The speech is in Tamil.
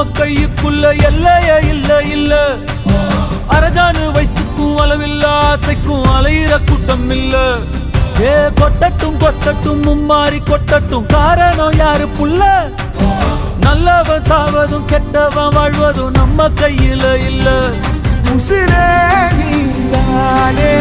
நம்ம கையுக்குள்ள எல்லைய இல்ல இல்ல. அரஜானு வைத்துக்கும் அளவில்ல, ஆசைக்கும் அலையிற கூட்டம் இல்ல. ஏ கொட்டட்டும் கொட்டட்டும் மும்மாறி கொட்டட்டும், காரணம் யாரு புள்ள? நல்லவன் சாவதும் கெட்டவன் வாழ்வதும் நம்ம கையில இல்ல. உசிரே நீதானே